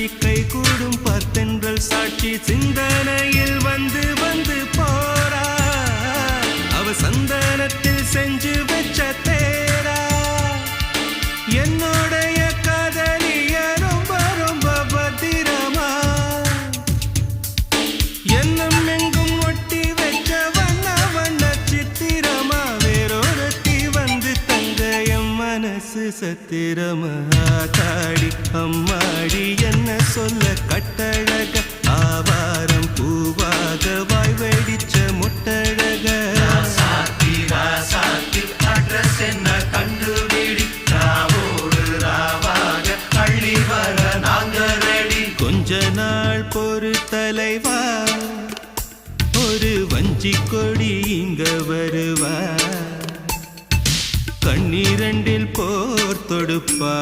காட்சி கை கூடும் பார்த்தென்றல் சாட்சி சிந்தனையில் வந்து வந்து போறா அவ சந்தனத்தில் செஞ்சு வச்ச தேரா என்னுடைய காதலிய ரொம்ப ரொம்ப பத்திரமா என்னும் எங்கும் ஒட்டி வச்ச வண்ண வண்ண சித்திரமா வேறொருத்தி வந்து தங்க என் மனசு சத்திரமா தாடி அம்மாடி என்ன சொல்ல கட்டழக ஆவாரம் பூவாக வாய் வெடிச்ச முட்டழக அட்ரஸ் என்ன கண்டுபிடி ராவோடு ராவாக அள்ளி வர நாங்க ரெடி கொஞ்ச நாள் பொறு தலைவா ஒரு வஞ்சி கொடி இங்க வருவா கண்ணீரண்டில் போர் தொடுப்பா